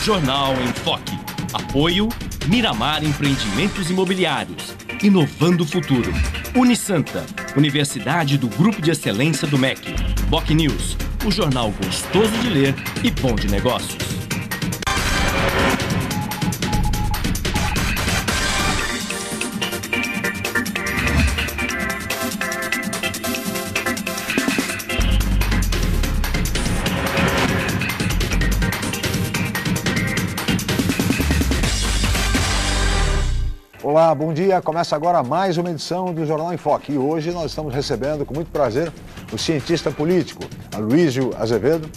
Jornal em Foque. Apoio Miramar Empreendimentos Imobiliários. Inovando o futuro. Unisanta, Universidade do Grupo de Excelência do MEC. BocNews, o jornal gostoso de ler e bom de negócios. Olá, bom dia. Começa agora mais uma edição do Jornal em Foque. E hoje nós estamos recebendo com muito prazer o cientista político Aloísio Azevedo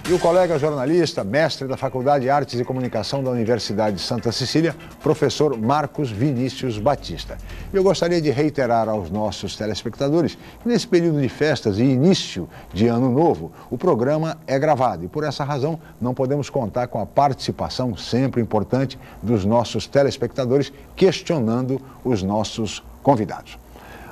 e o colega jornalista, mestre da Faculdade de Artes e Comunicação da Universidade de Santa Cecília, professor Marcos Vinícius Batista. Eu gostaria de reiterar aos nossos telespectadores que nesse período de festas e início de ano novo, o programa é gravado e por essa razão não podemos contar com a participação sempre importante dos nossos telespectadores questionando os nossos convidados.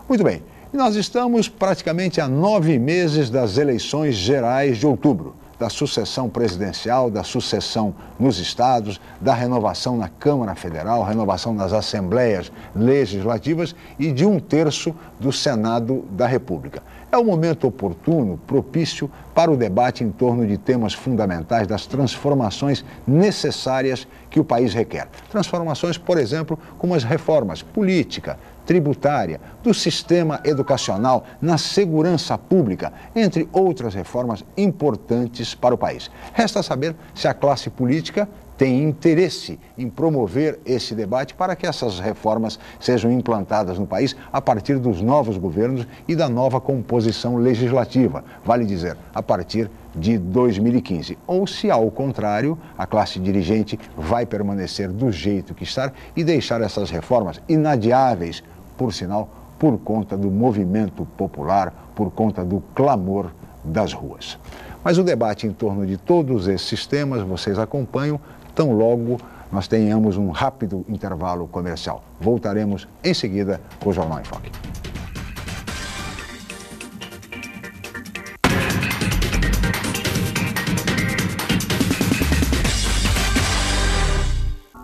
Muito bem, e nós estamos praticamente a 9 meses das eleições gerais de outubro, da sucessão presidencial, da sucessão nos estados, da renovação na Câmara Federal, renovação nas Assembleias Legislativas e de 1/3 do Senado da República. É o momento oportuno, propício para o debate em torno de temas fundamentais das transformações necessárias que o país requer. Transformações, por exemplo, como as reformas política, tributária, do sistema educacional, na segurança pública, entre outras reformas importantes para o país. Resta saber se a classe política tem interesse em promover esse debate para que essas reformas sejam implantadas no país a partir dos novos governos e da nova composição legislativa, vale dizer, a partir de 2015. Ou se, ao contrário, a classe dirigente vai permanecer do jeito que está e deixar essas reformas inadiáveis, por sinal, por conta do movimento popular, por conta do clamor das ruas. Mas o debate em torno de todos esses temas vocês acompanham tão logo nós tenhamos um rápido intervalo comercial. Voltaremos em seguida com o Jornal em Foque.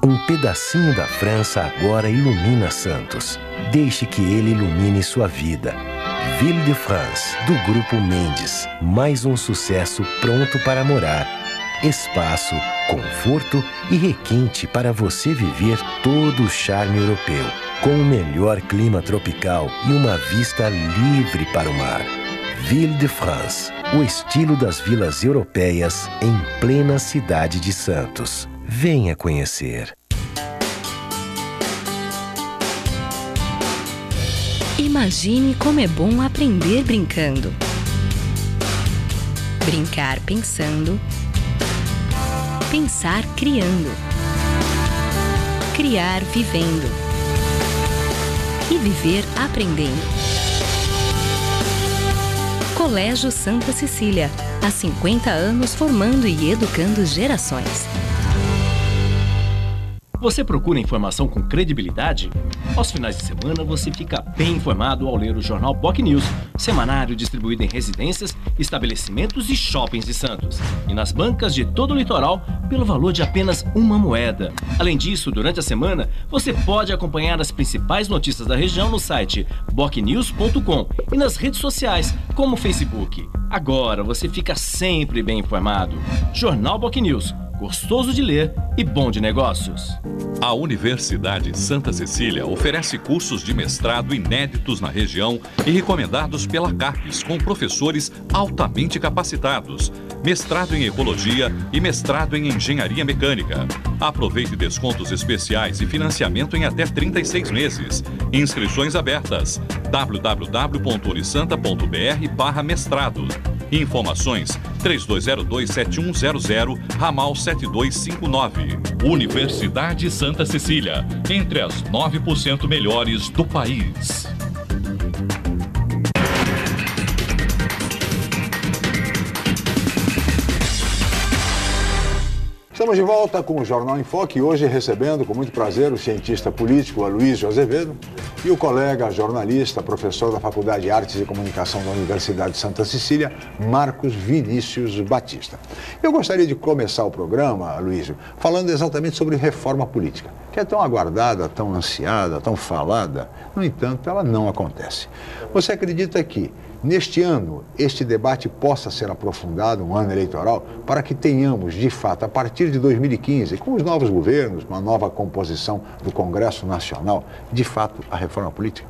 Um pedacinho da França agora ilumina Santos. Deixe que ele ilumine sua vida. Ville de France, do Grupo Mendes. Mais um sucesso pronto para morar. Espaço, conforto e requinte para você viver todo o charme europeu. Com o melhor clima tropical e uma vista livre para o mar. Ville de France, o estilo das vilas europeias em plena cidade de Santos. Venha conhecer. Imagine como é bom aprender brincando. Brincar pensando. Pensar criando. Criar vivendo. E viver aprendendo. Colégio Santa Cecília. Há 50 anos formando e educando gerações. Você procura informação com credibilidade? Aos finais de semana você fica bem informado ao ler o jornal BocNews, semanário distribuído em residências, estabelecimentos e shoppings de Santos. E nas bancas de todo o litoral, pelo valor de apenas uma moeda. Além disso, durante a semana, você pode acompanhar as principais notícias da região no site bocnews.com e nas redes sociais, como o Facebook. Agora você fica sempre bem informado. Jornal BocNews. Gostoso de ler e bom de negócios. A Universidade Santa Cecília oferece cursos de mestrado inéditos na região e recomendados pela CAPES, com professores altamente capacitados. Mestrado em Ecologia e mestrado em Engenharia Mecânica. Aproveite descontos especiais e financiamento em até 36 meses. Inscrições abertas. www.unisanta.br/mestrado. Informações 3202-7100, ramal 7259. Universidade Santa Cecília, entre as 9% melhores do país. Estamos de volta com o Jornal em Foque, hoje recebendo com muito prazer o cientista político Aloysio Azevedo e o colega jornalista, professor da Faculdade de Artes e Comunicação da Universidade de Santa Cecília, Marcos Vinícius Batista. Eu gostaria de começar o programa, Aloysio, falando exatamente sobre reforma política, que é tão aguardada, tão ansiada, tão falada, no entanto, ela não acontece. Você acredita que neste ano, este debate possa ser aprofundado, um ano eleitoral, para que tenhamos, de fato, a partir de 2015, com os novos governos, uma nova composição do Congresso Nacional, de fato, a reforma política?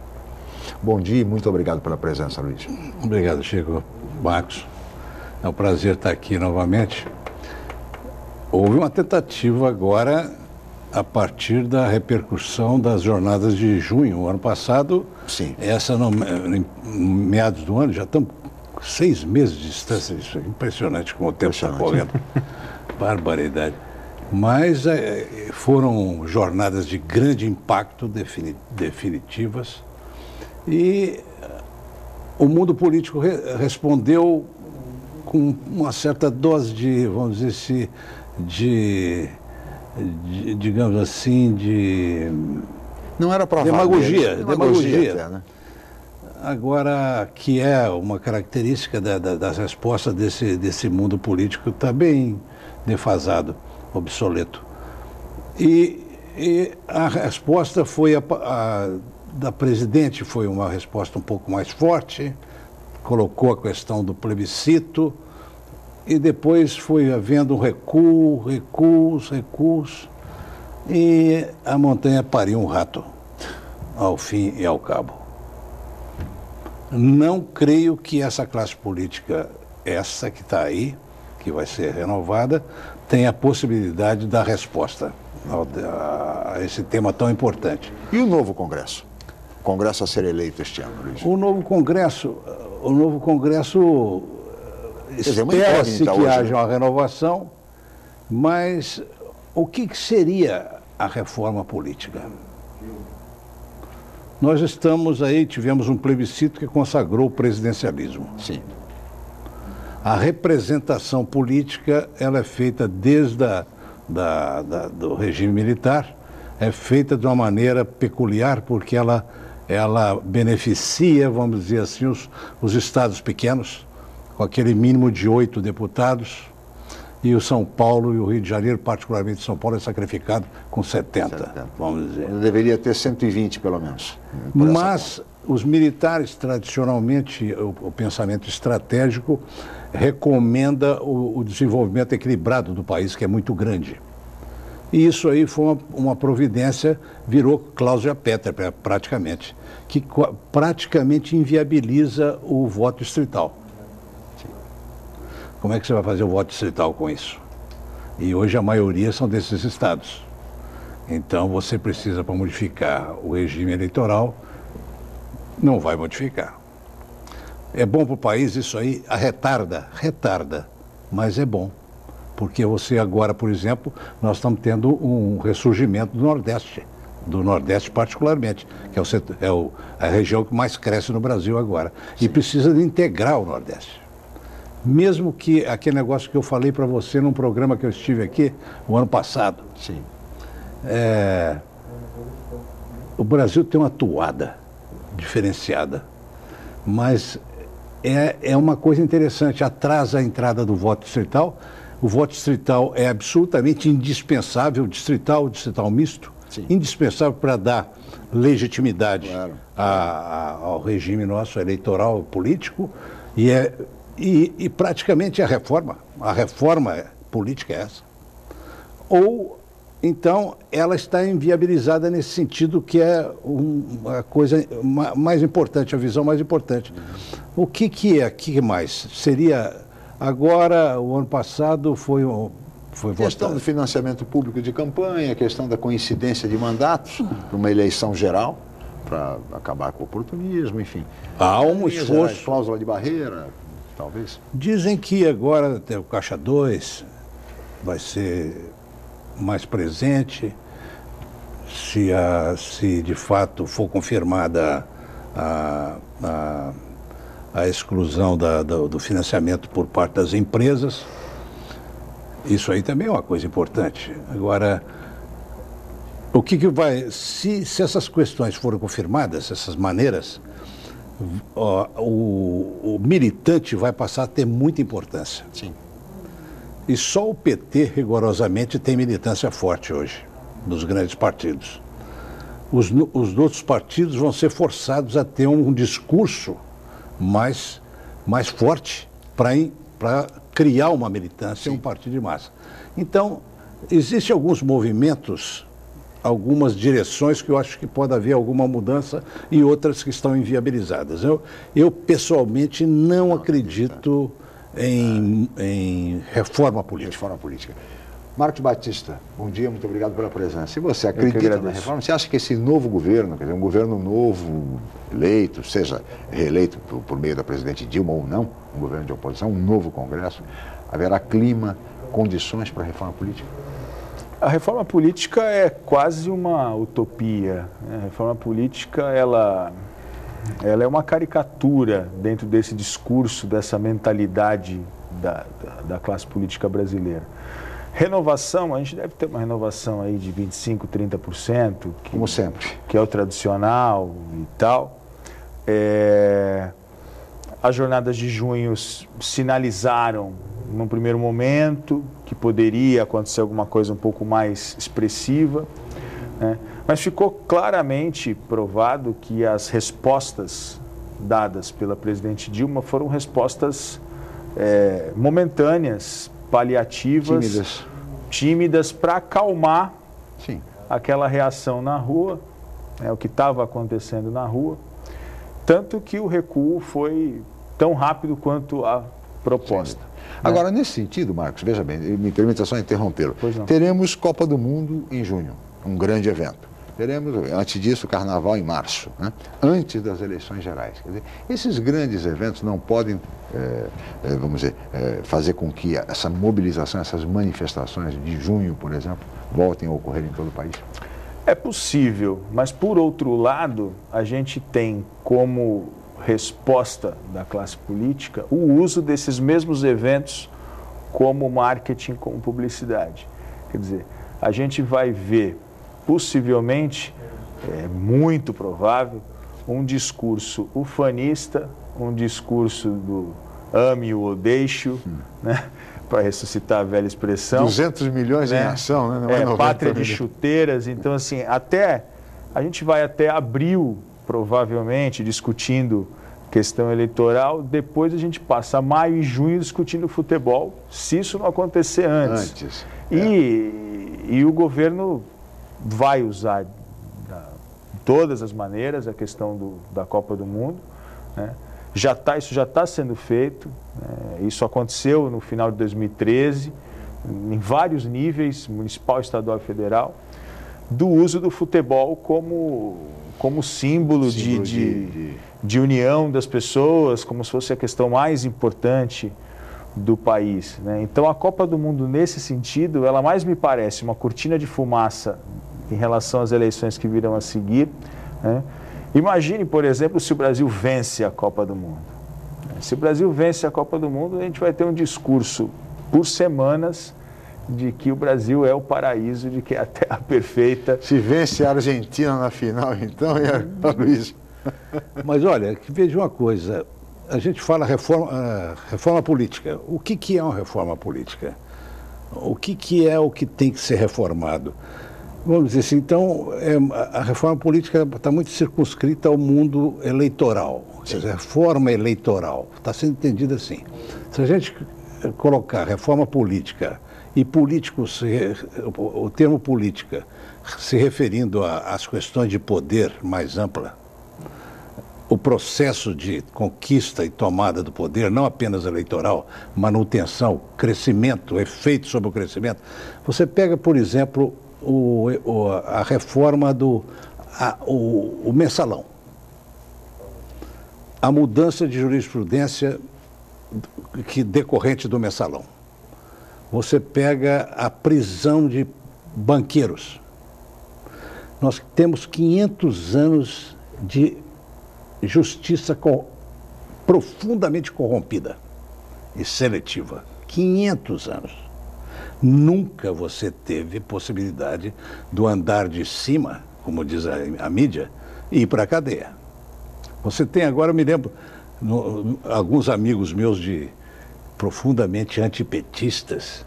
Bom dia e muito obrigado pela presença, Luiz. Obrigado, Chico. Marcos, é um prazer estar aqui novamente. Houve uma tentativa agora, a partir da repercussão das jornadas de junho, o ano passado. Sim. Essa, em meados do ano, já estamos 6 meses de distância. Isso é impressionante como o tempo está correndo. Barbaridade. Mas foram jornadas de grande impacto, definitivas, e o mundo político respondeu com uma certa dose de, vamos dizer assim, digamos assim, de... Não era para demagogia. Até, né? Agora, que é uma característica das respostas desse mundo político, está bem defasado, obsoleto. E a resposta foi da presidente, foi uma resposta um pouco mais forte, colocou a questão do plebiscito, e depois foi havendo um recuos, e a montanha pariu um rato, ao fim e ao cabo. Não creio que essa classe política, essa que está aí, que vai ser renovada, tenha a possibilidade da resposta a esse tema tão importante. E o novo Congresso? O Congresso a ser eleito este ano, Luiz? O novo Congresso espera-se que haja uma renovação, mas o que seria a reforma política? Nós tivemos um plebiscito que consagrou o presidencialismo. Sim. A representação política, ela é feita desde do regime militar, é feita de uma maneira peculiar, porque ela beneficia, vamos dizer assim, os estados pequenos, com aquele mínimo de 8 deputados, e o São Paulo e o Rio de Janeiro, particularmente São Paulo, é sacrificado com 70, vamos dizer. Deveria ter 120, pelo menos. Mas os militares, tradicionalmente, o pensamento estratégico recomenda o desenvolvimento equilibrado do país, que é muito grande. E isso aí foi uma providência, virou cláusula pétrea, praticamente, que praticamente inviabiliza o voto distrital. Como é que você vai fazer o voto distrital com isso? E hoje a maioria são desses estados. Então você precisa, para modificar o regime eleitoral, não vai modificar. É bom para o país isso aí? Retarda, mas é bom. Porque você agora, por exemplo, nós estamos tendo um ressurgimento do Nordeste particularmente, que é a região que mais cresce no Brasil agora. Sim. E precisa de integrar o Nordeste. Mesmo que aquele negócio que eu falei para você num programa que eu estive aqui o ano passado. Sim. O Brasil tem uma toada diferenciada, mas é uma coisa interessante, atrasa a entrada do voto distrital. O voto distrital é absolutamente indispensável, distrital misto, sim, indispensável para dar legitimidade, claro, ao regime nosso eleitoral político, e praticamente a reforma política é essa. Ou, então, ela está inviabilizada nesse sentido, que é a coisa mais importante, a visão mais importante. O que mais? Seria, agora, o ano passado foi votado. Questão do financiamento público de campanha, a questão da coincidência de mandatos, uma eleição geral, para acabar com o oportunismo, enfim. Há um esforço. Cláusula de barreira, talvez. Dizem que agora até o Caixa 2 vai ser mais presente, se de fato for confirmada a exclusão do financiamento por parte das empresas. Isso aí também é uma coisa importante. Agora, o que vai... Se essas questões forem confirmadas, essas maneiras, o militante vai passar a ter muita importância. Sim. E só o PT, rigorosamente, tem militância forte hoje, nos grandes partidos. Os outros partidos vão ser forçados a ter um discurso mais forte para criar uma militância e um partido de massa. Então, existem alguns movimentos, algumas direções que eu acho que pode haver alguma mudança e outras que estão inviabilizadas. Eu pessoalmente, não acredito em reforma política. Reforma política. Marcos Batista, bom dia, muito obrigado pela presença. Se você acredita na reforma, você acha que esse novo governo, quer dizer, um governo novo, eleito, seja reeleito por meio da presidente Dilma ou não, um governo de oposição, um novo Congresso, haverá clima, condições para a reforma política? A reforma política é quase uma utopia. A reforma política, ela é uma caricatura dentro desse discurso, dessa mentalidade da classe política brasileira. Renovação, a gente deve ter uma renovação aí de 25%, 30%. Como sempre. Que é o tradicional e tal. As jornadas de junho sinalizaram, num primeiro momento, que poderia acontecer alguma coisa um pouco mais expressiva, né? Mas ficou claramente provado que as respostas dadas pela presidente Dilma foram respostas momentâneas, paliativas, tímidas para acalmar aquela reação na rua, o que estava acontecendo na rua, tanto que o recuo foi tão rápido quanto a proposta. Agora, nesse sentido, Marcos, veja bem, me permita só interrompê-lo. Teremos Copa do Mundo em junho, um grande evento. Teremos, antes disso, Carnaval em março, né? Antes das eleições gerais. Quer dizer, esses grandes eventos não podem, vamos dizer, fazer com que essa mobilização, essas manifestações de junho, por exemplo, voltem a ocorrer em todo o país? É possível, mas, por outro lado, a gente tem como resposta da classe política o uso desses mesmos eventos como marketing, como publicidade. Quer dizer, a gente vai ver, possivelmente, é muito provável, um discurso ufanista, um discurso do ame-o ou deixe-o, né? Para ressuscitar a velha expressão. 200 milhões em ação, né? Não é 90 pátria de chuteiras. Então, assim, a gente vai até abril, provavelmente, discutindo questão eleitoral, depois a gente passa maio e junho discutindo futebol, se isso não acontecer antes. E o governo vai usar de todas as maneiras a questão da Copa do Mundo, né? Isso já está sendo feito, isso aconteceu no final de 2013, em vários níveis, municipal, estadual e federal, do uso do futebol como símbolo de união das pessoas, como se fosse a questão mais importante do país, né? Então, a Copa do Mundo, nesse sentido, ela mais me parece uma cortina de fumaça em relação às eleições que virão a seguir, né? Imagine, por exemplo, se o Brasil vence a Copa do Mundo. Se o Brasil vence a Copa do Mundo, a gente vai ter um discurso por semanas de que o Brasil é o paraíso, de que é a terra perfeita. Se vence a Argentina na final, então, Luiz. Mas olha, veja uma coisa, a gente fala reforma política. O que é uma reforma política? O que é o que tem que ser reformado? Vamos dizer assim, então, a reforma política está muito circunscrita ao mundo eleitoral, ou seja, reforma eleitoral, está sendo entendida assim. Se a gente colocar reforma política e político, o termo política, se referindo às questões de poder mais ampla, o processo de conquista e tomada do poder, não apenas eleitoral, manutenção, crescimento, efeito sobre o crescimento. Você pega, por exemplo, a reforma o mensalão. A mudança de jurisprudência decorrente do mensalão. Você pega a prisão de banqueiros. Nós temos 500 anos de justiça profundamente corrompida e seletiva. 500 anos. Nunca você teve possibilidade do andar de cima, como diz a mídia, e ir para a cadeia. Você tem agora, eu me lembro, alguns amigos meus profundamente antipetistas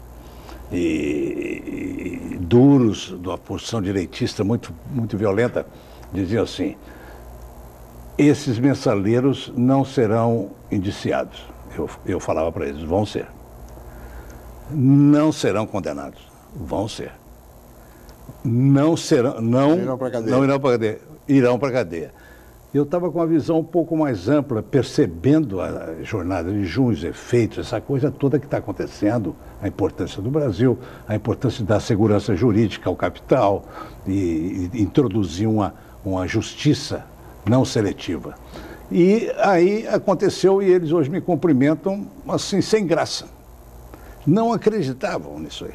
e duros, de uma posição direitista muito, muito violenta, diziam assim: esses mensaleiros não serão indiciados. Eu falava para eles: vão ser. Não serão condenados. Vão ser. Não serão, não irão para a cadeia. Irão para a cadeia. Eu estava com uma visão um pouco mais ampla, percebendo a jornada de junho, os efeitos, essa coisa toda que está acontecendo, a importância do Brasil, a importância da segurança jurídica ao capital e introduzir uma justiça não seletiva. E aí aconteceu e eles hoje me cumprimentam assim, sem graça. Não acreditavam nisso aí.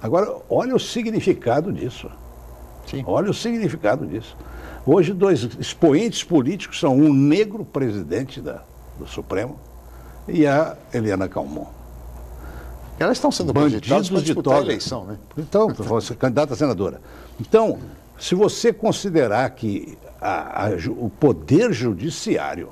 Agora, olha o significado disso. Sim. Olha o significado disso. Hoje, 2 expoentes políticos são um negro presidente do Supremo e a Eliana Calmon. Elas estão sendo cogitadas para disputar a eleição, né? Então, você candidata a senadora. Então, se você considerar que o poder judiciário,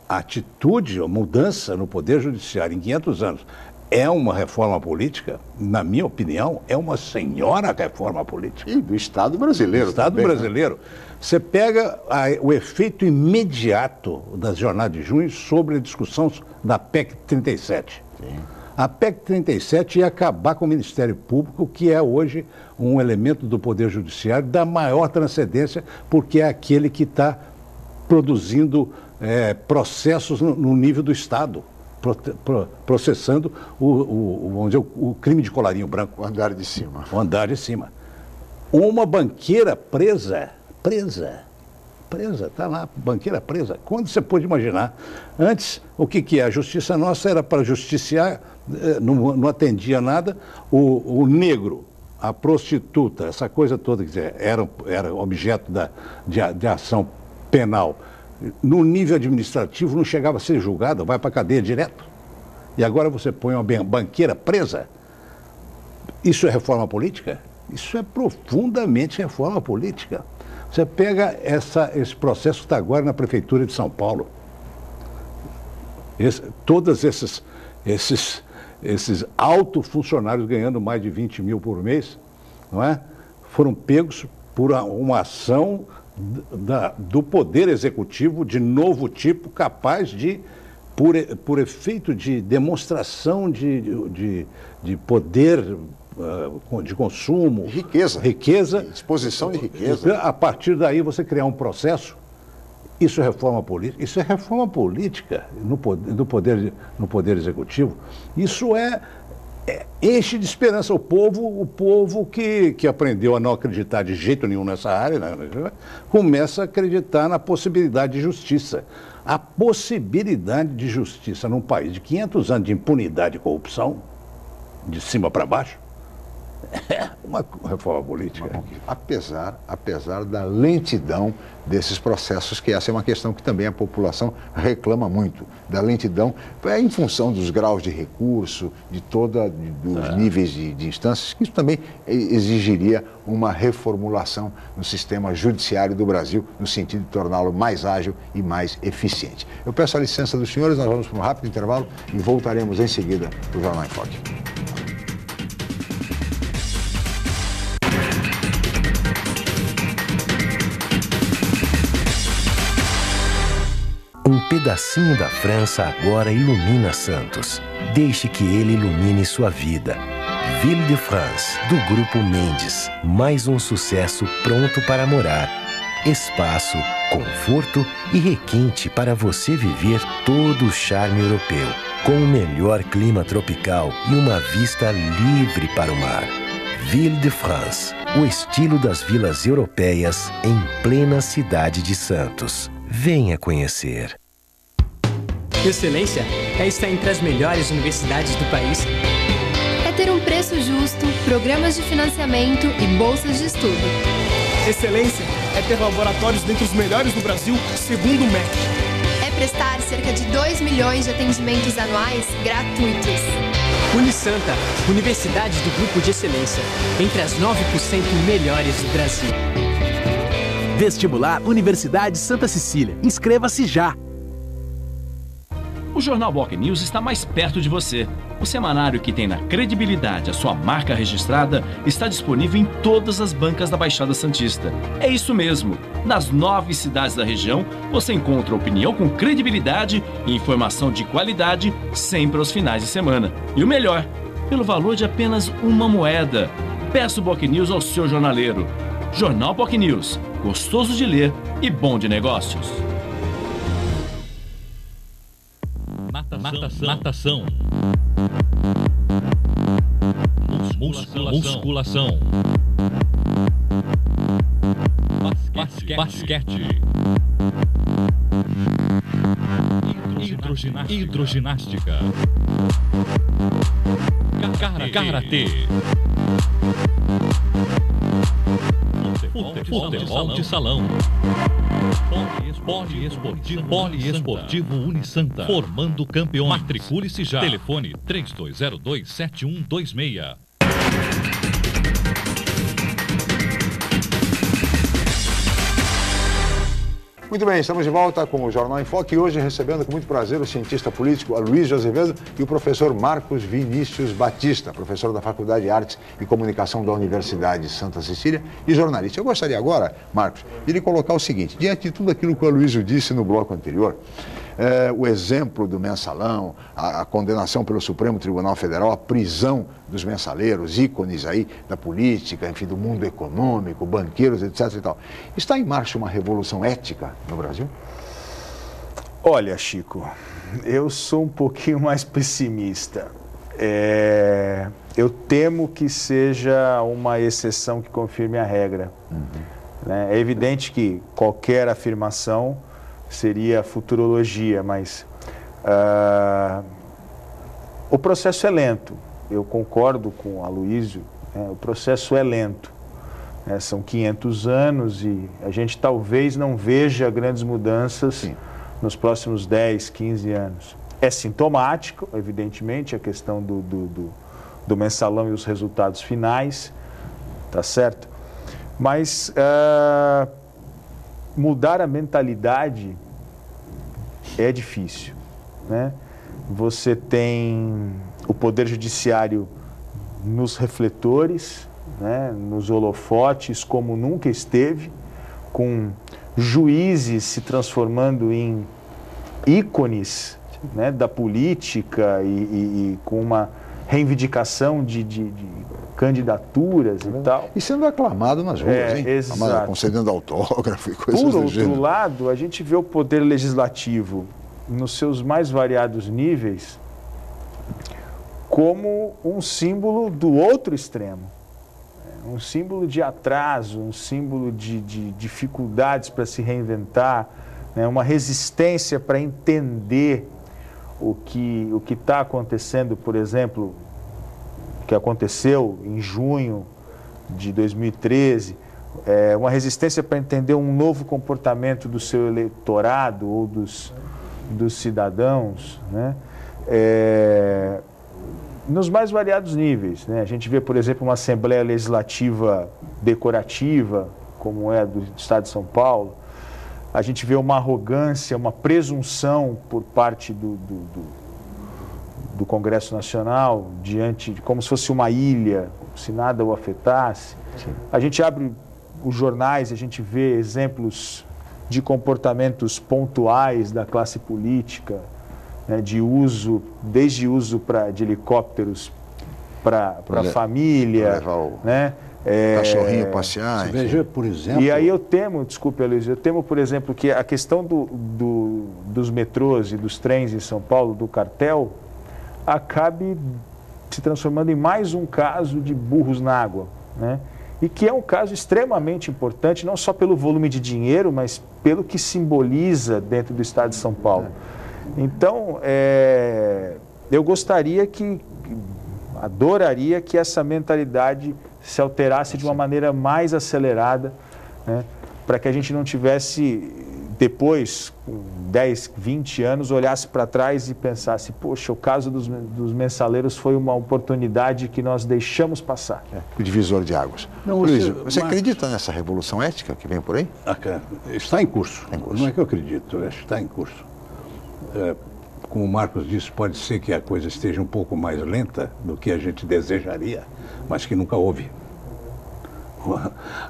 a atitude, a mudança no poder judiciário em 500 anos é uma reforma política, na minha opinião, é uma senhora reforma política. E do Estado brasileiro. Do Estado também, brasileiro. Né? Você pega o efeito imediato das jornadas de junho sobre a discussão da PEC 37. Sim. A PEC 37 ia acabar com o Ministério Público, que é hoje um elemento do Poder Judiciário da maior transcendência, porque é aquele que está produzindo processos no nível do Estado, processando vamos dizer, o crime de colarinho branco. O andar de cima. O andar de cima. Uma banqueira presa, está lá, banqueira presa. Quando você pode imaginar? Antes, o que é? A justiça nossa era para justiciar, não atendia nada. O negro, a prostituta, essa coisa toda, quer dizer, era objeto de ação penal. No nível administrativo não chegava a ser julgado, vai para a cadeia direto. E agora você põe uma banqueira presa. Isso é reforma política? Isso é profundamente reforma política. Você pega esse processo que está agora na Prefeitura de São Paulo. Todos esses altos funcionários ganhando mais de 20 mil por mês, não é? Foram pegos por uma ação do Poder Executivo de novo tipo, capaz de, por efeito de demonstração de poder de consumo, riqueza, disposição de riqueza. A partir daí você criar um processo. Isso é reforma política. Isso é reforma política no poder executivo. Isso enche de esperança o povo que aprendeu a não acreditar de jeito nenhum nessa área, né, começa a acreditar na possibilidade de justiça. A possibilidade de justiça num país de 500 anos de impunidade e corrupção, de cima para baixo, é uma reforma política. Apesar da lentidão desses processos, que essa é uma questão que também a população reclama muito, da lentidão, em função dos graus de recurso, dos níveis de instâncias, que isso também exigiria uma reformulação no sistema judiciário do Brasil, no sentido de torná-lo mais ágil e mais eficiente. Eu peço a licença dos senhores, nós vamos para um rápido intervalo e voltaremos em seguida para o Jornal em Foque. Um pedacinho da França agora ilumina Santos. Deixe que ele ilumine sua vida. Ville de France, do Grupo Mendes. Mais um sucesso pronto para morar. Espaço, conforto e requinte para você viver todo o charme europeu. Com o melhor clima tropical e uma vista livre para o mar. Ville de France, o estilo das vilas europeias em plena cidade de Santos. Venha conhecer. Excelência é estar entre as melhores universidades do país. É ter um preço justo, programas de financiamento e bolsas de estudo. Excelência é ter laboratórios dentre os melhores do Brasil, segundo o MEC. É prestar cerca de 2 milhões de atendimentos anuais gratuitos. Unisanta, Universidade do Grupo de Excelência, entre as 9% melhores do Brasil. Vestibular Universidade Santa Cecília. Inscreva-se já! O Jornal Boc News está mais perto de você. O semanário que tem na credibilidade a sua marca registrada está disponível em todas as bancas da Baixada Santista. É isso mesmo. Nas 9 cidades da região, você encontra opinião com credibilidade e informação de qualidade sempre aos finais de semana. E o melhor, pelo valor de apenas uma moeda. Peça o Boc News ao seu jornaleiro. Jornal Boc News. Gostoso de ler e bom de negócios. Natação. Musculação. Basquete. Hidroginástica. Karatê. Futebol de salão. Poliesportivo Unisanta. Formando campeões. Matricule-se já. Telefone 3202-7126. Muito bem, estamos de volta com o Jornal em Foque e hoje recebendo com muito prazer o cientista político Aloysio Azevedo e o professor Marcos Vinícius Batista, professor da Faculdade de Artes e Comunicação da Universidade Santa Cecília e jornalista. Eu gostaria agora, Marcos, de lhe colocar o seguinte: diante de tudo aquilo que o Aloysio disse no bloco anterior, o exemplo do mensalão, a condenação pelo Supremo Tribunal Federal, a prisão dos mensaleiros, ícones aí da política, enfim, do mundo econômico, banqueiros, etc. e tal. Está em marcha uma revolução ética no Brasil? Olha, Chico, eu sou um pouquinho mais pessimista. Eu temo que seja uma exceção que confirme a regra. É evidente que qualquer afirmação seria futurologia, mas o processo é lento. Eu concordo com o Aloysio, o processo é lento. São 500 anos e a gente talvez não veja grandes mudanças nos próximos 10, 15 anos. É sintomático, evidentemente, a questão do mensalão e os resultados finais, tá certo? Mas mudar a mentalidade é difícil, né? Você tem o Poder Judiciário nos refletores, né, nos holofotes, como nunca esteve, com juízes se transformando em ícones, né, da política e com uma reivindicação de candidaturas e tal. E sendo aclamado nas ruas, hein? Exato. Concedendo autógrafo e coisas do do gênero. Por outro lado, a gente vê o Poder Legislativo nos seus mais variados níveis como um símbolo do outro extremo. Um símbolo de atraso, um símbolo de dificuldades para se reinventar, né? Uma resistência para entender o que está acontecendo, por exemplo, o que aconteceu em junho de 2013, uma resistência para entender um novo comportamento do seu eleitorado ou dos cidadãos, né? Nos mais variados níveis, né? A gente vê, por exemplo, uma Assembleia Legislativa decorativa, como é a do Estado de São Paulo. A gente vê uma arrogância, uma presunção por parte do Congresso Nacional, diante de como se fosse uma ilha, se nada o afetasse. Sim. A gente abre os jornais, a gente vê exemplos de comportamentos pontuais da classe política, né, desde uso de helicópteros para a família, levar o né? Cachorrinho passear. Veja, por exemplo... E aí eu temo, desculpe, Aloysio, eu temo, por exemplo, que a questão dos metrôs e dos trens em São Paulo, do cartel, acabe se transformando em mais um caso de burros na água, né? E que é um caso extremamente importante, não só pelo volume de dinheiro, mas pelo que simboliza dentro do Estado de São Paulo. Então, eu adoraria que essa mentalidade se alterasse de uma maneira mais acelerada, né, para que a gente não tivesse depois, com 10, 20 anos, olhasse para trás e pensasse, poxa, o caso dos mensaleiros foi uma oportunidade que nós deixamos passar. O divisor de águas. Luiz, você acredita nessa revolução ética que vem por aí? Está em curso. Não é que eu acredito, está em curso. Como o Marcos disse, pode ser que a coisa esteja um pouco mais lenta do que a gente desejaria, mas que nunca houve.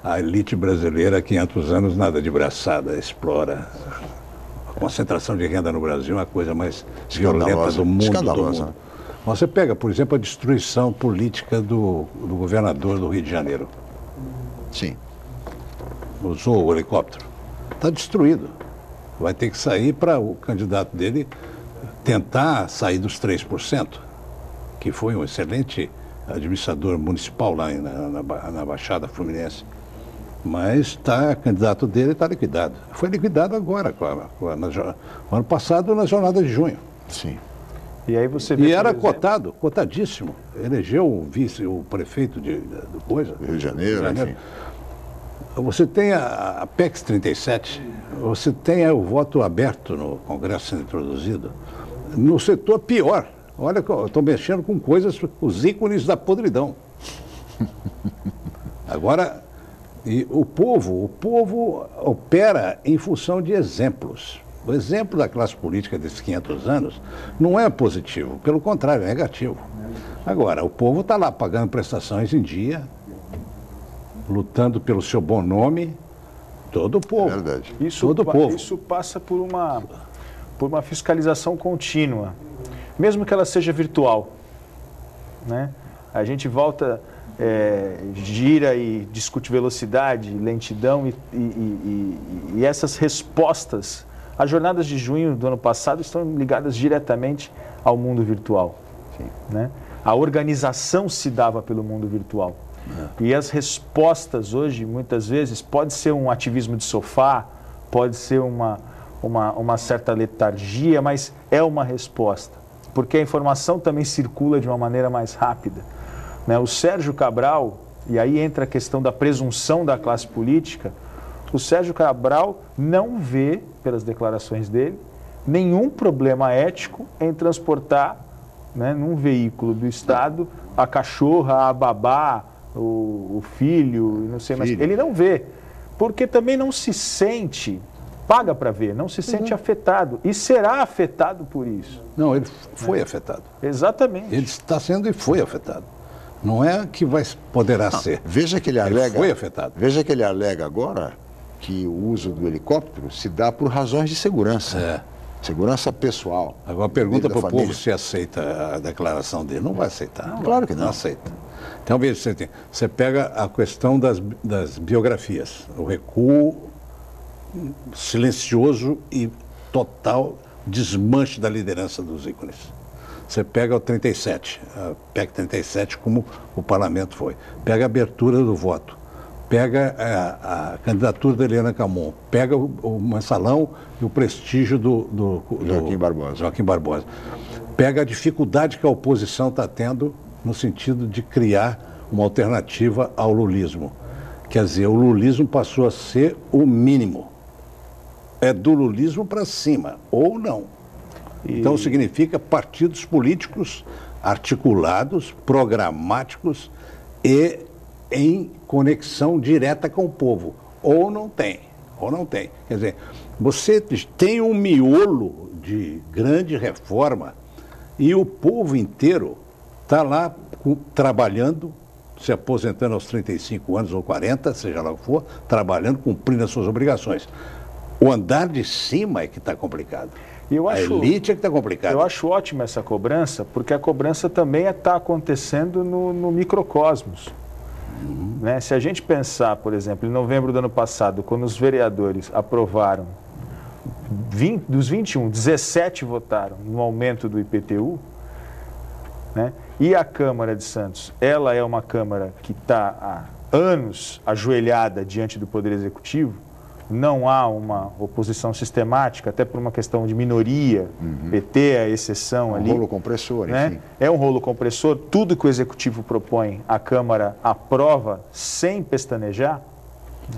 A elite brasileira há 500 anos nada de braçada, explora. A concentração de renda no Brasil é a coisa mais violenta do mundo. Escandalosa. Você pega, por exemplo, a destruição política do governador do Rio de Janeiro. Sim. Usou o helicóptero. Está destruído. Vai ter que sair para o candidato dele tentar sair dos 3%, que foi um excelente administrador municipal lá na Baixada Fluminense. Mas o candidato dele está liquidado. Foi liquidado agora, no ano passado, na jornada de junho. Sim. E aí você vê, e era cotadíssimo. Elegeu o prefeito do coisa. Rio de Janeiro, enfim. Você tem a PEC 37, você tem o voto aberto no Congresso sendo introduzido. No setor pior. Olha, eu estou mexendo com coisas, os ícones da podridão. Agora, o povo opera em função de exemplos. O exemplo da classe política desses 500 anos não é positivo, pelo contrário, é negativo. Agora, o povo está lá pagando prestações em dia, lutando pelo seu bom nome, todo o povo. É verdade. Isso passa por uma fiscalização contínua, mesmo que ela seja virtual, né? A gente volta, gira e discute velocidade, lentidão e essas respostas. As jornadas de junho do ano passado estão ligadas diretamente ao mundo virtual. Sim. Né? A organização se dava pelo mundo virtual. E as respostas hoje, muitas vezes, pode ser um ativismo de sofá, pode ser uma certa letargia, mas é uma resposta. Porque a informação também circula de uma maneira mais rápida. Né? O Sérgio Cabral, e aí entra a questão da presunção da classe política, o Sérgio Cabral não vê, pelas declarações dele, nenhum problema ético em transportar, né, num veículo do Estado a cachorra, a babá, o filho, não sei mais. Ele não vê, porque também não se sente, paga para ver, não se sente afetado e será afetado por isso. Não, ele foi afetado. Exatamente. Ele está sendo e foi afetado. Não é que poderá ser. Veja que ele alega. Foi afetado. Veja que ele alega agora que o uso do helicóptero se dá por razões de segurança. Segurança pessoal. Agora pergunta para o povo se aceita a declaração dele. Não vai aceitar. Não, claro que não. Não aceita. Então, veja, você pega a questão das biografias. O recuo silencioso e total desmanche da liderança dos ícones. Você pega o 37, a PEC 37, como o parlamento foi. Pega a abertura do voto. Pega a candidatura da Helena Camon, pega o mensalão e o prestígio do Joaquim Barbosa. Pega a dificuldade que a oposição está tendo no sentido de criar uma alternativa ao lulismo. Quer dizer, o lulismo passou a ser o mínimo. É do lulismo para cima, ou não. Então significa partidos políticos articulados, programáticos e em conexão direta com o povo. Ou não tem. Quer dizer, você tem um miolo de grande reforma e o povo inteiro está lá trabalhando, se aposentando aos 35 anos ou 40, seja lá o que for, trabalhando, cumprindo as suas obrigações. O andar de cima é que está complicado. A elite é que está complicada. Eu acho ótima essa cobrança, porque a cobrança também está acontecendo no microcosmos. Né? Se a gente pensar, por exemplo, em novembro do ano passado, quando os vereadores aprovaram, dos 21, 17 votaram no aumento do IPTU, né? E a Câmara de Santos, ela é uma Câmara que está há anos ajoelhada diante do Poder Executivo, não há uma oposição sistemática, até por uma questão de minoria, PT é a exceção ali. Um rolo compressor, né? Enfim. É um rolo compressor, tudo que o Executivo propõe, a Câmara aprova sem pestanejar,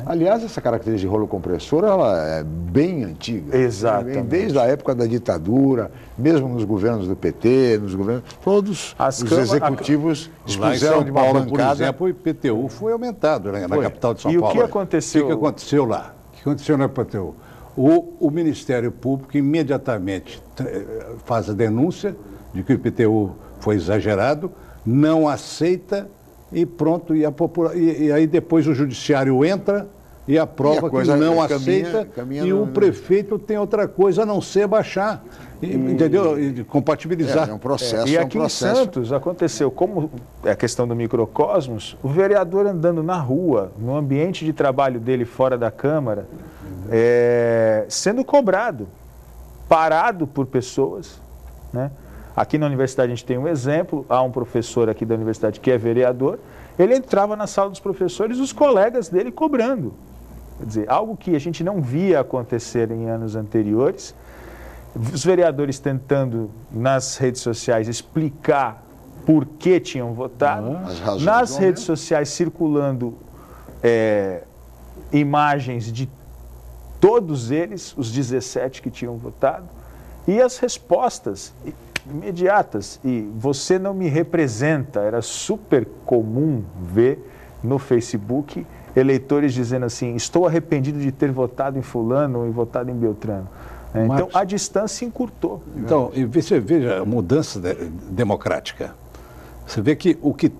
Aliás, essa característica de rolo compressor, ela é bem antiga. Exatamente. Desde a época da ditadura, mesmo nos governos do PT, nos governos, todos os executivos expuseram de uma bancada. Por exemplo, o IPTU foi aumentado, né, na capital de São Paulo. E o que aconteceu? O que aconteceu lá? O que aconteceu no IPTU? O Ministério Público imediatamente faz a denúncia de que o IPTU foi exagerado, não aceita e pronto, e aí depois o judiciário entra e aprova que não aceita e o prefeito tem outra coisa a não ser baixar, entendeu? E compatibilizar. É um processo. E aqui em Santos aconteceu, como é a questão do microcosmos, o vereador andando na rua, no ambiente de trabalho dele fora da Câmara, sendo cobrado, parado por pessoas, né? Aqui na universidade a gente tem um exemplo, há um professor aqui da universidade que é vereador, ele entrava na sala dos professores, os colegas dele cobrando. Quer dizer, algo que a gente não via acontecer em anos anteriores, os vereadores tentando nas redes sociais explicar por que tinham votado, nas redes sociais circulando imagens de todos eles, os 17 que tinham votado, e as respostas imediatas, e você não me representa, era super comum ver no Facebook eleitores dizendo assim, estou arrependido de ter votado em fulano ou votado em Beltrano. Então a distância encurtou. Então, e você veja a mudança democrática. Você vê que o que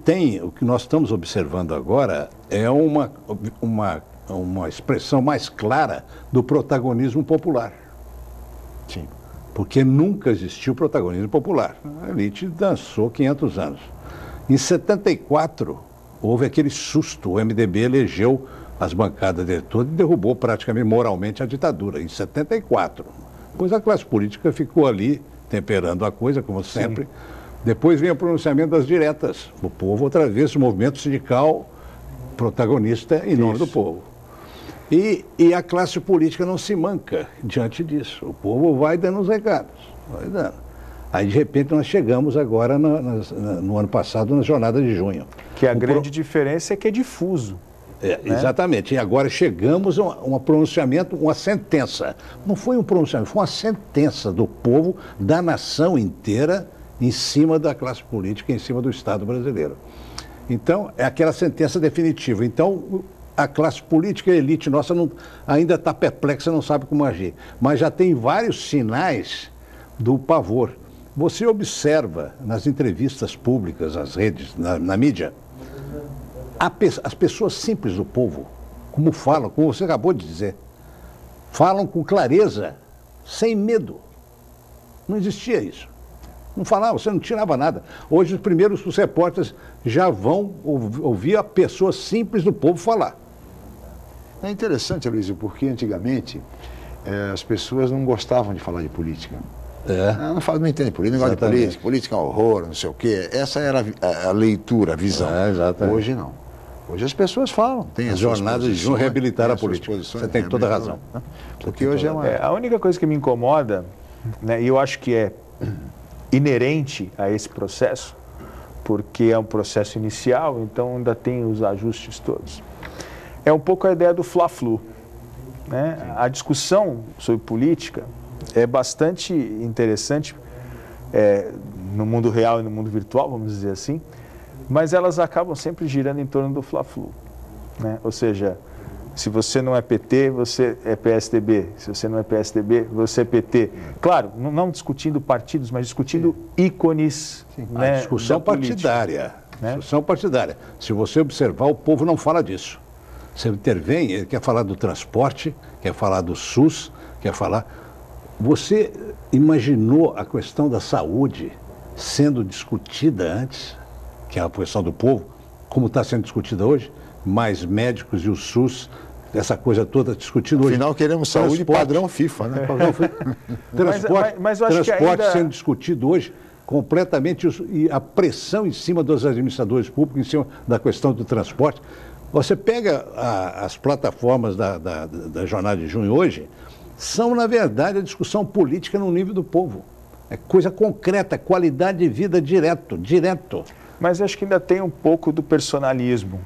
nós estamos observando agora é uma expressão mais clara do protagonismo popular. Sim. Porque nunca existiu protagonismo popular. A elite dançou 500 anos. Em 74, houve aquele susto, o MDB elegeu as bancadas dele todas e derrubou praticamente moralmente a ditadura, em 74. Depois a classe política ficou ali, temperando a coisa, como sempre. Sim. Depois vem o pronunciamento das diretas. O povo, outra vez, o movimento sindical protagonista em nome do povo. E a classe política não se manca diante disso. O povo vai dando os recados, vai dando. Aí, de repente, nós chegamos agora, no ano passado, na jornada de junho. Que a grande diferença é que é difuso. Né? Exatamente. E agora chegamos a um pronunciamento, uma sentença. Não foi um pronunciamento, foi uma sentença do povo, da nação inteira, em cima da classe política, em cima do Estado brasileiro. Então, é aquela sentença definitiva. Então, a classe política, a elite nossa, ainda está perplexa, não sabe como agir. Mas já tem vários sinais do pavor. Você observa nas entrevistas públicas, nas redes, na mídia, as pessoas simples do povo, como falam, como você acabou de dizer, falam com clareza, sem medo. Não existia isso. Não falava, você não tirava nada. Hoje, os repórteres já vão ouvir a pessoa simples do povo falar. É interessante, Aloysio, porque antigamente as pessoas não gostavam de falar de política. Não entende política, não gosta de política, política é um horror, não sei o quê. Essa era a leitura, a visão. Hoje não. Hoje as pessoas falam. Tem as jornadas de junho reabilitar a política. Você tem toda a razão. Porque hoje a única coisa que me incomoda, né, e eu acho que é inerente a esse processo, porque é um processo inicial, então ainda tem os ajustes todos. É um pouco a ideia do fla-flu, né? A discussão sobre política é bastante interessante no mundo real e no mundo virtual, vamos dizer assim, mas elas acabam sempre girando em torno do fla-flu, né? Ou seja, se você não é PT, você é PSDB. Se você não é PSDB, você é PT. Claro, não discutindo partidos, mas discutindo ícones. Né, a discussão partidária. Né? Discussão partidária. Se você observar, o povo não fala disso. Você intervém, ele quer falar do transporte, quer falar do SUS, quer falar... Você imaginou a questão da saúde sendo discutida antes, que é a questão do povo, como está sendo discutida hoje? Mais médicos e o SUS, essa coisa toda discutida hoje. Afinal, queremos saúde padrão FIFA, né? Mas eu acho que ainda... sendo discutido hoje completamente, e a pressão em cima dos administradores públicos, em cima da questão do transporte. Você pega as plataformas da jornada de junho hoje, são, na verdade, a discussão política no nível do povo. É coisa concreta, qualidade de vida direto. Mas acho que ainda tem um pouco do personalismo.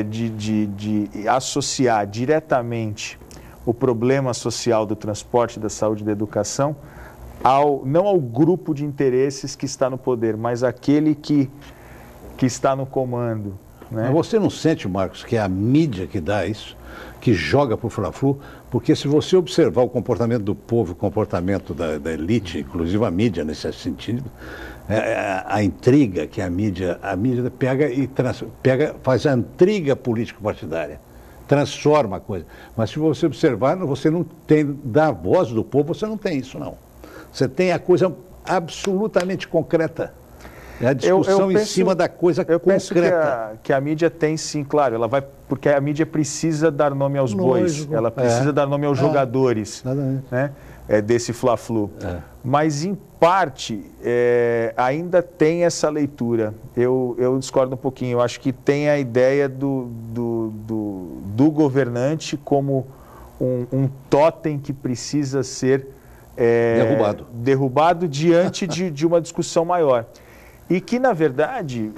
de associar diretamente o problema social do transporte, da saúde e da educação, não ao grupo de interesses que está no poder, mas aquele que está no comando. Né? Mas você não sente, Marcos, que é a mídia que dá isso, que joga para o Fla-Flu? Porque se você observar o comportamento do povo, o comportamento da elite, inclusive a mídia nesse sentido, a intriga que a mídia pega e faz a intriga político-partidária, transforma a coisa. Mas se você observar, você não tem, da voz do povo, você não tem isso, não. Você tem a coisa absolutamente concreta. É a discussão em cima da coisa concreta. Eu penso que a mídia tem sim, claro, ela vai, porque a mídia precisa dar nome aos bois, ela precisa dar nome aos jogadores, né, desse Fla-Flu. Mas, em parte, ainda tem essa leitura. Eu discordo um pouquinho. Eu acho que tem a ideia do governante como um totem que precisa ser derrubado diante de uma discussão maior. E que, na verdade...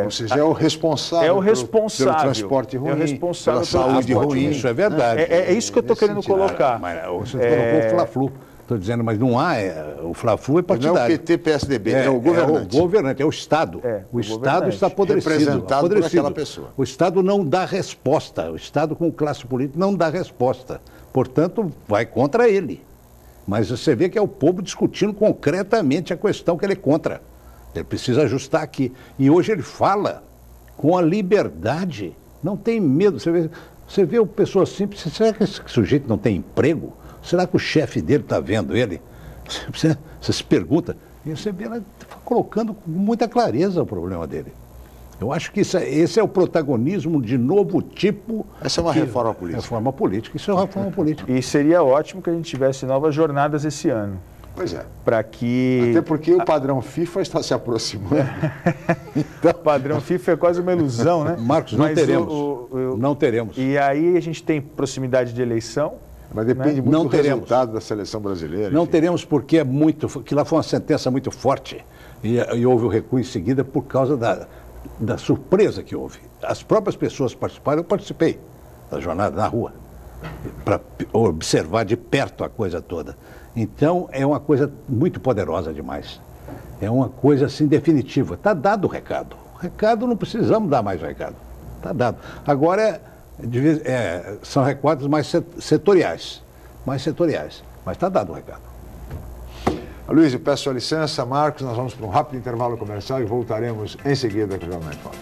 Ou seja, é o responsável pelo transporte ruim, pela saúde ruim. Isso é verdade. É isso que eu estou querendo colocar. Mas você colocou o Fla-Flu. Estou dizendo, mas não há... o Fla-Flu é partidário. Não é o PT, PSDB, é o governante. É o governante, é o Estado. O Estado está apodrecido. Representado por aquela pessoa. O Estado não dá resposta. O Estado, com classe política, não dá resposta. Portanto, vai contra ele. Mas você vê que é o povo discutindo concretamente a questão que ele é contra. Ele precisa ajustar aqui. E hoje ele fala com a liberdade, não tem medo. Você vê o pessoa simples, será que esse sujeito não tem emprego? Será que o chefe dele está vendo ele? Você se pergunta. E você vê ela colocando com muita clareza o problema dele. Eu acho que esse é o protagonismo de novo tipo. Essa é uma reforma política. Reforma política, isso é uma reforma política. E seria ótimo que a gente tivesse novas jornadas esse ano. Pois é. Para que... Até porque o padrão FIFA está se aproximando. Então, o padrão FIFA é quase uma ilusão, né? Marcos, não teremos. Não teremos. E aí a gente tem proximidade de eleição. Mas depende muito do resultado da seleção brasileira. Não teremos, porque que lá foi uma sentença muito forte. E houve o recuo em seguida por causa da surpresa que houve. As próprias pessoas participaram, eu participei da jornada na rua, para observar de perto a coisa toda. Então, é uma coisa muito poderosa demais. É uma coisa, assim, definitiva. Está dado o recado. O recado, não precisamos dar mais recado. Está dado. Agora, são recados mais setoriais. Mas está dado o recado. Luiz, eu peço sua licença. Marcos, nós vamos para um rápido intervalo comercial e voltaremos em seguida com o Jornal em Foque.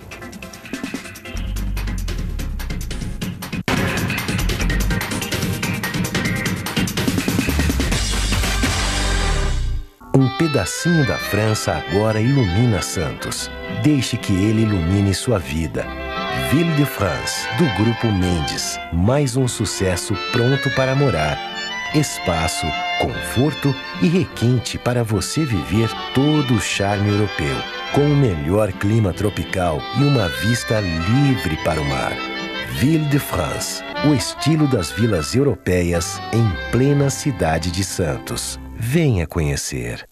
Um pedacinho da França agora ilumina Santos. Deixe que ele ilumine sua vida. Ville de France, do Grupo Mendes. Mais um sucesso pronto para morar. Espaço, conforto e requinte para você viver todo o charme europeu. Com o melhor clima tropical e uma vista livre para o mar. Ville de France, o estilo das vilas europeias em plena cidade de Santos. Venha conhecer.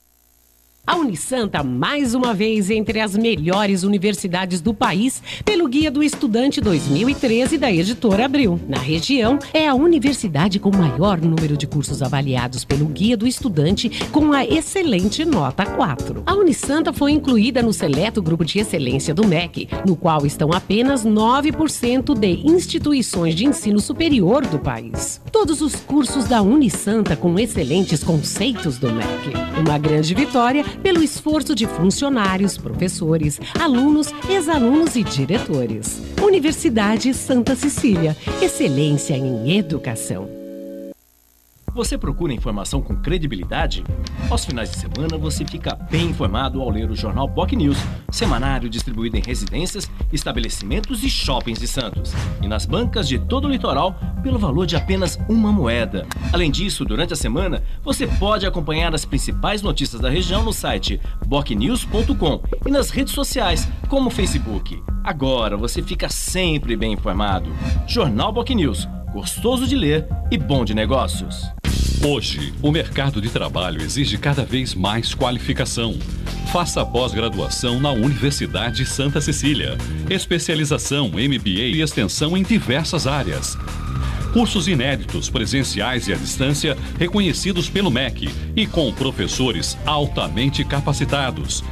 A Unisanta, mais uma vez, entre as melhores universidades do país, pelo Guia do Estudante 2013 da Editora Abril. Na região, é a universidade com o maior número de cursos avaliados pelo Guia do Estudante, com a excelente nota 4. A Unisanta foi incluída no seleto grupo de excelência do MEC, no qual estão apenas 9% de instituições de ensino superior do país. Todos os cursos da Unisanta com excelentes conceitos do MEC. Uma grande vitória pelo esforço de funcionários, professores, alunos, ex-alunos e diretores. Universidade Santa Cecília. Excelência em educação. Você procura informação com credibilidade? Aos finais de semana você fica bem informado ao ler o jornal BOC News, semanário distribuído em residências, estabelecimentos e shoppings de Santos. E nas bancas de todo o litoral, pelo valor de apenas uma moeda. Além disso, durante a semana, você pode acompanhar as principais notícias da região no site bocnews.com e nas redes sociais, como o Facebook. Agora você fica sempre bem informado. Jornal BOC News, gostoso de ler e bom de negócios. Hoje, o mercado de trabalho exige cada vez mais qualificação. Faça a pós-graduação na Universidade Santa Cecília. Especialização, MBA e extensão em diversas áreas. Cursos inéditos, presenciais e à distância, reconhecidos pelo MEC e com professores altamente capacitados.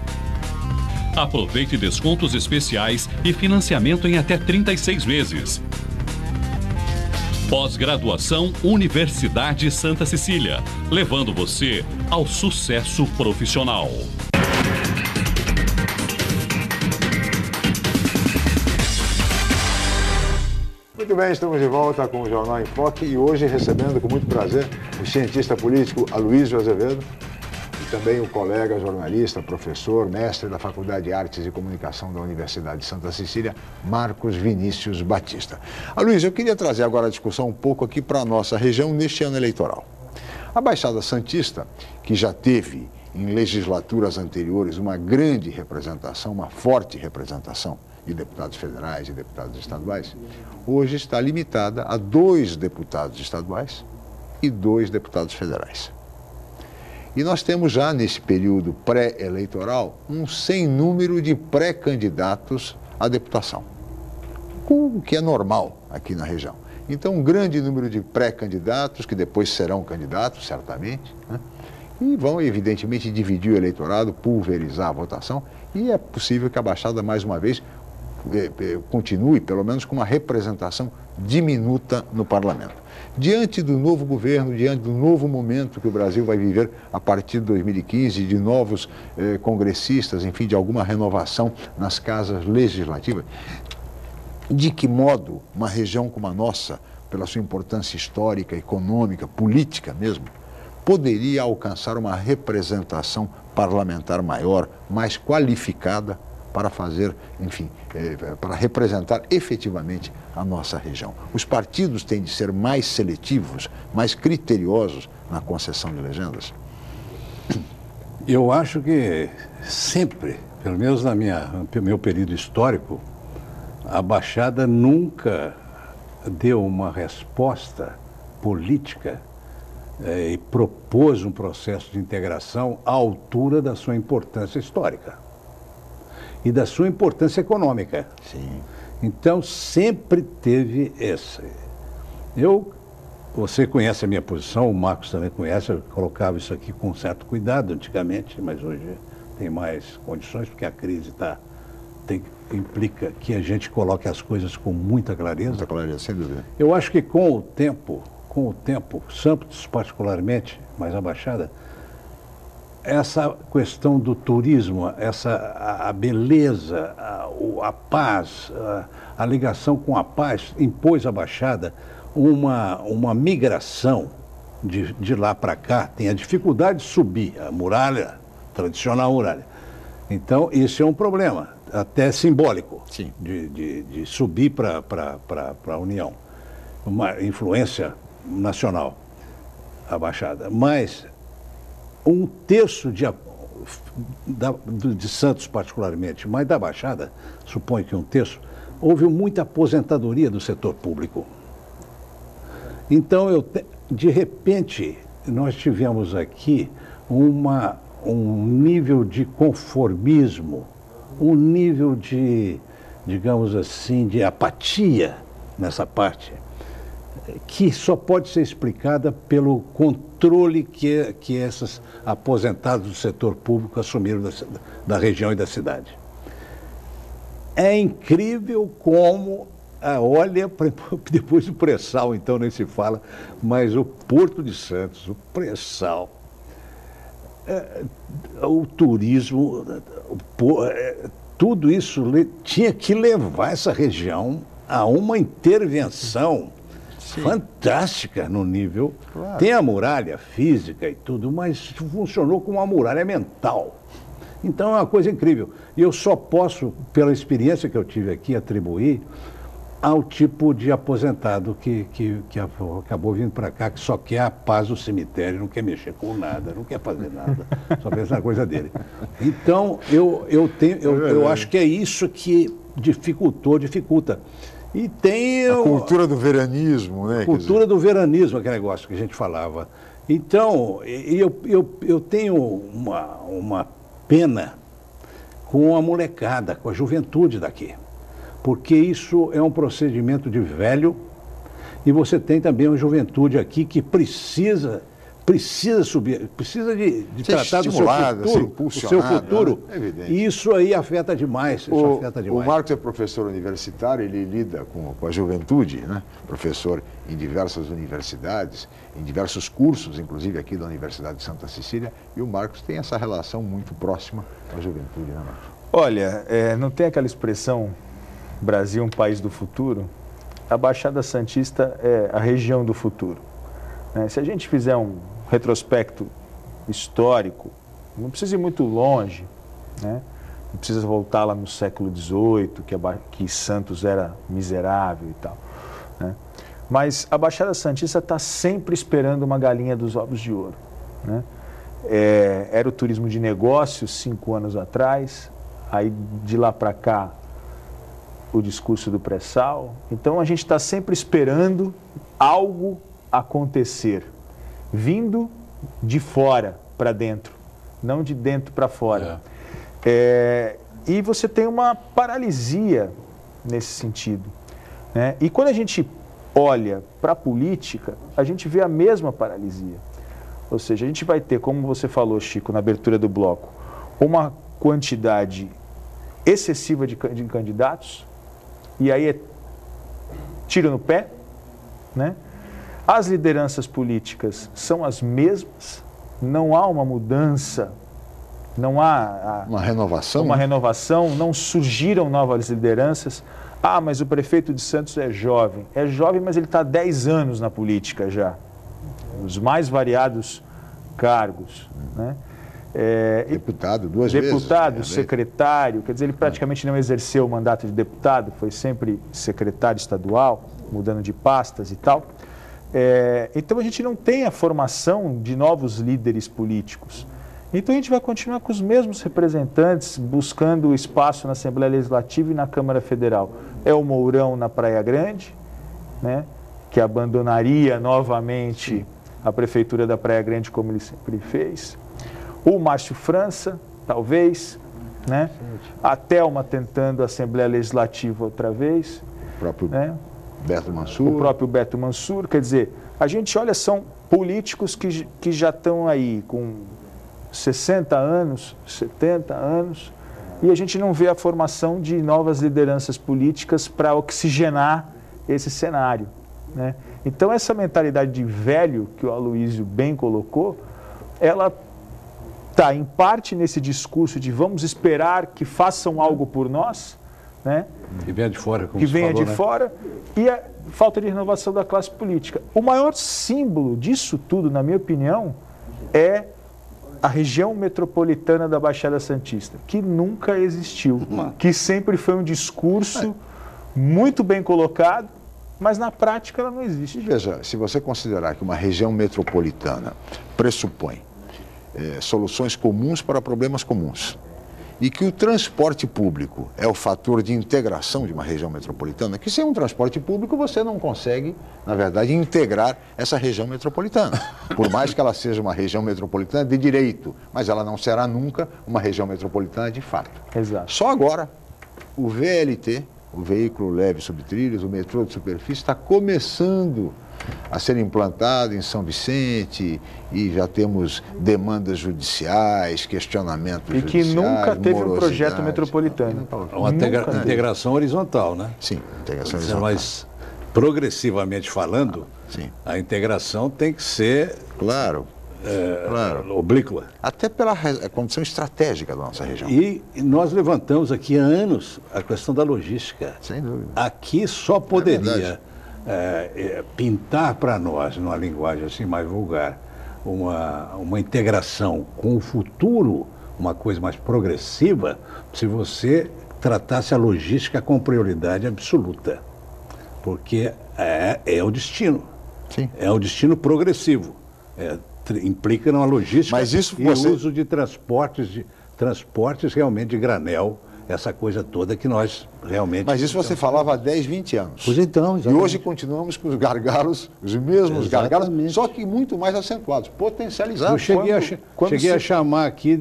Aproveite descontos especiais e financiamento em até 36 vezes. Pós-graduação Universidade Santa Cecília, levando você ao sucesso profissional. Muito bem, estamos de volta com o Jornal em Foque e hoje recebendo com muito prazer o cientista político Aloysio Azevedo e também o colega jornalista, professor, mestre da Faculdade de Artes e Comunicação da Universidade de Santa Cecília, Marcos Vinícius Batista. Aloysio, eu queria trazer agora a discussão um pouco aqui para a nossa região neste ano eleitoral. A Baixada Santista, que já teve em legislaturas anteriores uma grande representação, uma forte representação de deputados federais e deputados estaduais, hoje está limitada a 2 deputados estaduais e 2 deputados federais. E nós temos já nesse período pré-eleitoral um sem número de pré-candidatos à deputação, o que é normal aqui na região. Então, um grande número de pré-candidatos, que depois serão candidatos, certamente, né? E vão, evidentemente, dividir o eleitorado, pulverizar a votação, e é possível que a Baixada, mais uma vez, continue, pelo menos, com uma representação diminuta no parlamento. Diante do novo governo, diante do novo momento que o Brasil vai viver a partir de 2015, de novos congressistas, enfim, de alguma renovação nas casas legislativas, de que modo uma região como a nossa, pela sua importância histórica, econômica, política mesmo, poderia alcançar uma representação parlamentar maior, mais qualificada para fazer, enfim, para representar efetivamente a nossa região. Os partidos têm de ser mais seletivos, mais criteriosos na concessão de legendas? Eu acho que sempre, pelo menos no meu período histórico, a Baixada nunca deu uma resposta política e propôs um processo de integração à altura da sua importância histórica e da sua importância econômica. Sim. Então, sempre teve essa. Você conhece a minha posição, o Marcos também conhece, eu colocava isso aqui com certo cuidado antigamente, mas hoje tem mais condições, porque a crise implica que a gente coloque as coisas com muita clareza. Muita clareza, sem dúvida. Eu acho que com o tempo, Santos particularmente, mas a Baixada, essa questão do turismo, a beleza, a paz, a ligação com a paz, impôs à Baixada uma migração de lá para cá. Tem a dificuldade de subir a muralha, tradicional muralha. Então, isso é um problema, até simbólico, sim, de subir para a União. Uma influência nacional, a Baixada. Mas 1/3 de Santos particularmente, mas da Baixada, suponho que 1/3, houve muita aposentadoria do setor público. Então, de repente, nós tivemos aqui um nível de conformismo, um nível de, digamos assim, de apatia nessa parte, que só pode ser explicada pelo controle que esses aposentados do setor público assumiram da região e da cidade. É incrível como, olha, depois do pré-sal, então nem se fala, mas o Porto de Santos, o pré-sal, o turismo, tudo isso tinha que levar essa região a uma intervenção fantástica no nível. Claro. Tem a muralha física e tudo, mas funcionou como uma muralha mental. Então é uma coisa incrível. E eu só posso, pela experiência que eu tive aqui, atribuir ao tipo de aposentado que acabou vindo para cá, que só quer a paz do cemitério, não quer mexer com nada, não quer fazer nada, só pensa na coisa dele. Então, eu acho que é isso que dificulta. E tem a cultura do veranismo, né? Cultura do veranismo, aquele negócio que a gente falava. Então, eu tenho uma pena com a molecada, com a juventude daqui, porque isso é um procedimento de velho e você tem também uma juventude aqui que precisa subir, precisa de tratar do seu futuro, né? É e isso aí afeta demais. O Marcos é professor universitário, ele lida com a juventude, né? Professor em diversas universidades, em diversos cursos, inclusive aqui da Universidade de Santa Cecília, e o Marcos tem essa relação muito próxima com a juventude, né, Marcos? Olha, não tem aquela expressão Brasil, um país do futuro? A Baixada Santista é a região do futuro. Se a gente fizer um retrospecto histórico, não precisa ir muito longe, né? Não precisa voltar lá no século XVIII, que Santos era miserável e tal, né? Mas a Baixada Santista está sempre esperando uma galinha dos ovos de ouro, né? Era o turismo de negócios 5 anos atrás, aí de lá para cá o discurso do pré-sal. Então a gente está sempre esperando algo acontecer, vindo de fora para dentro, não de dentro para fora. E você tem uma paralisia nesse sentido, né? E quando a gente olha para a política, a gente vê a mesma paralisia. Ou seja, a gente vai ter, como você falou, Chico, na abertura do bloco, uma quantidade excessiva de candidatos, e aí é tiro no pé, né? As lideranças políticas são as mesmas, não há uma mudança, não há uma renovação, não surgiram novas lideranças. Ah, mas o prefeito de Santos é jovem, mas ele está há 10 anos na política já, os mais variados cargos, né? Deputado duas vezes. Deputado, secretário, quer dizer, ele praticamente não exerceu o mandato de deputado, foi sempre secretário estadual, mudando de pastas e tal. Então a gente não tem a formação de novos líderes políticos. Então a gente vai continuar com os mesmos representantes, buscando espaço na Assembleia Legislativa e na Câmara Federal. É o Mourão na Praia Grande, né, que abandonaria novamente a Prefeitura da Praia Grande, como ele sempre fez. O Márcio França, talvez, né? A Thelma tentando a Assembleia Legislativa outra vez. O próprio Beto Mansur. O próprio Beto Mansur. Quer dizer, a gente olha, são políticos que já estão aí com 60 anos, 70 anos, e a gente não vê a formação de novas lideranças políticas para oxigenar esse cenário, né? Então, essa mentalidade de velho, que o Aloysio bem colocou, ela está, em parte, nesse discurso de vamos esperar que façam algo por nós, né? Que venha de fora, como que venha falou, de né? fora, e a falta de renovação da classe política. O maior símbolo disso tudo, na minha opinião, é a região metropolitana da Baixada Santista, que nunca existiu, que sempre foi um discurso muito bem colocado, mas na prática ela não existe. Veja, se você considerar que uma região metropolitana pressupõe soluções comuns para problemas comuns, e que o transporte público é o fator de integração de uma região metropolitana, que sem um transporte público você não consegue, na verdade, integrar essa região metropolitana. Por mais que ela seja uma região metropolitana de direito, mas ela não será nunca uma região metropolitana de fato. Exato. Só agora, o VLT, o veículo leve sobre trilhos, o metrô de superfície, está começando a ser implantado em São Vicente, e já temos demandas judiciais, questionamentos judiciais. E que nunca teve um projeto metropolitano. Uma integração horizontal, né? Sim, integração horizontal. Mas, progressivamente falando, a integração tem que ser... Claro. Oblíqua. Até pela condição estratégica da nossa região. E nós levantamos aqui há anos a questão da logística. Sem dúvida. Aqui só poderia pintar para nós, numa linguagem assim mais vulgar, uma integração com o futuro, uma coisa mais progressiva, se você tratasse a logística com prioridade absoluta. Porque é o destino. Sim. É o destino progressivo. Implica numa logística. Mas isso e o uso de transportes realmente de granel essa coisa toda que nós realmente... Mas isso você falava há 10, 20 anos. Pois então, exatamente. E hoje continuamos com os gargalos, os mesmos gargalos, só que muito mais acentuados, potencializados. Eu cheguei a chamar aqui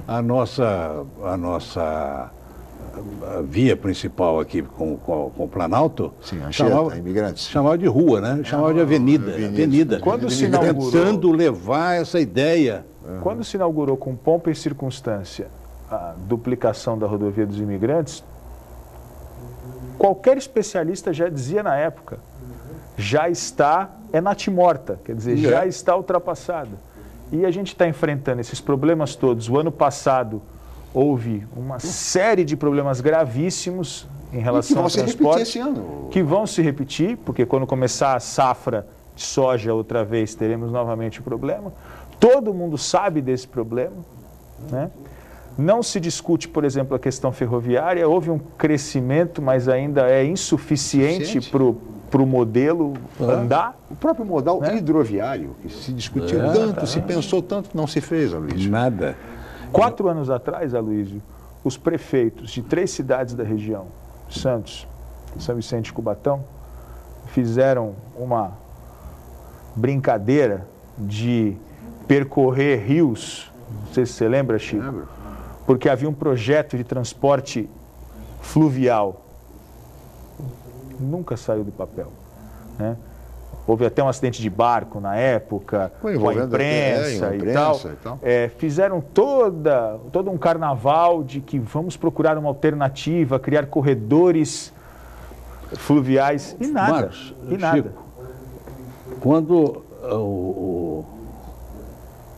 a nossa via principal aqui com o Planalto, sim, Anchieta, Imigrantes. Chamava de rua, né? Chamava de avenida. Quando se inaugurou, tentando levar essa ideia. Quando se inaugurou com pompa e circunstância a duplicação da rodovia dos imigrantes, qualquer especialista já dizia na época, já está, é natimorta, quer dizer, já está ultrapassada. E a gente está enfrentando esses problemas todos. O ano passado houve uma série de problemas gravíssimos em relação ao transporte, esse ano. que vão se repetir, porque quando começar a safra de soja outra vez, teremos novamente o problema. Todo mundo sabe desse problema, né? Não se discute, por exemplo, a questão ferroviária. Houve um crescimento, mas ainda é insuficiente para o modelo andar. O próprio modal hidroviário, que se discutiu tanto, se pensou tanto, não se fez, Aloysio. Nada. 4 anos atrás, Aloysio, os prefeitos de 3 cidades da região, Santos, São Vicente e Cubatão, fizeram uma brincadeira de percorrer rios. Não sei se você lembra, Chico. Lembro. Porque havia um projeto de transporte fluvial. Nunca saiu do papel, né? Houve até um acidente de barco na época, com a imprensa e tal. Fizeram todo um carnaval de que vamos procurar uma alternativa, criar corredores fluviais e nada. Marcos, Chico, quando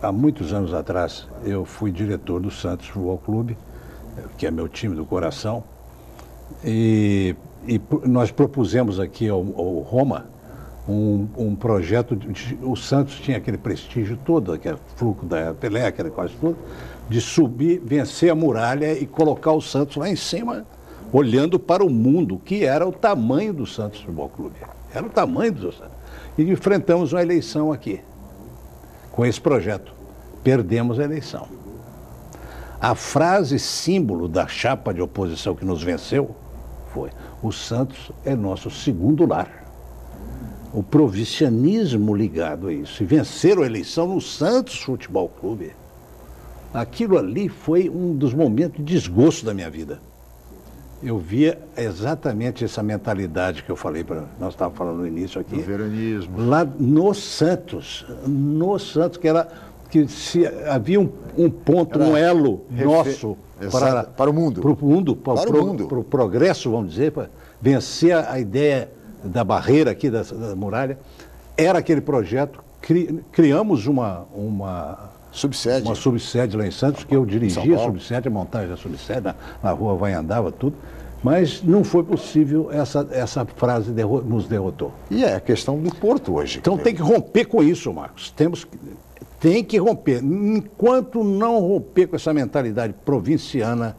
há muitos anos atrás, eu fui diretor do Santos Futebol Clube, que é meu time do coração, e nós propusemos aqui ao Roma um projeto, o Santos tinha aquele prestígio todo, aquele fluxo da Pelé, aquela coisa toda, de subir, vencer a muralha e colocar o Santos lá em cima, olhando para o mundo, que era o tamanho do Santos Futebol Clube. Era o tamanho do Santos. E enfrentamos uma eleição aqui, com esse projeto. Perdemos a eleição. A frase símbolo da chapa de oposição que nos venceu foi: o Santos é nosso segundo lar. O provincianismo ligado a isso. E venceram a eleição no Santos Futebol Clube. Aquilo ali foi um dos momentos de desgosto da minha vida. Eu via exatamente essa mentalidade que eu falei, nós estávamos falando no início aqui. O veranismo. Lá no Santos, que se havia um ponto, um elo nosso para o mundo. Para o progresso, vamos dizer, para vencer a ideia da barreira aqui, da muralha. Era aquele projeto, criamos uma subsede lá em Santos, que eu dirigia a subsede, a montagem da subsede, na rua vai andava, tudo. Mas não foi possível, essa frase nos derrotou. E é a questão do porto hoje. Então tem que romper com isso, Marcos. Tem que romper. Enquanto não romper com essa mentalidade provinciana,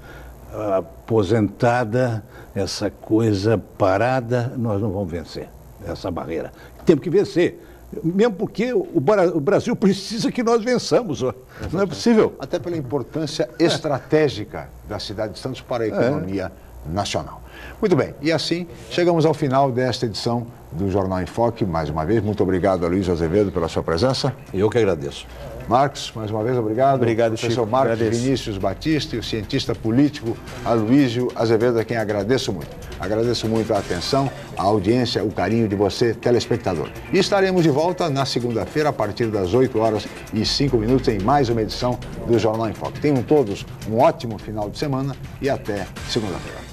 aposentada, essa coisa parada, nós não vamos vencer essa barreira. Temos que vencer. Mesmo porque o Brasil precisa que nós vençamos. Não é possível. Até pela importância estratégica da cidade de Santos para a economia nacional. Muito bem, e assim chegamos ao final desta edição do Jornal em Foque. Mais uma vez, muito obrigado, Aloysio Azevedo, pela sua presença. Eu que agradeço. Marcos, mais uma vez, obrigado. Obrigado, Chico. Professor Marcos agradeço. Vinícius Batista e o cientista político Aloysio Azevedo, a quem agradeço muito. Agradeço muito a atenção, a audiência, o carinho de você, telespectador. E estaremos de volta na segunda-feira, a partir das 8h05 em mais uma edição do Jornal em Foque. Tenham todos um ótimo final de semana e até segunda-feira.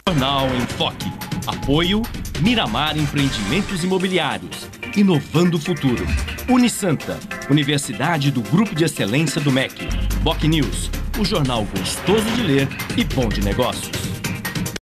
Jornal em Foque. Apoio Miramar Empreendimentos Imobiliários. Inovando o futuro. Unisanta, Universidade do Grupo de Excelência do MEC. BocNews, o jornal gostoso de ler e bom de negócios.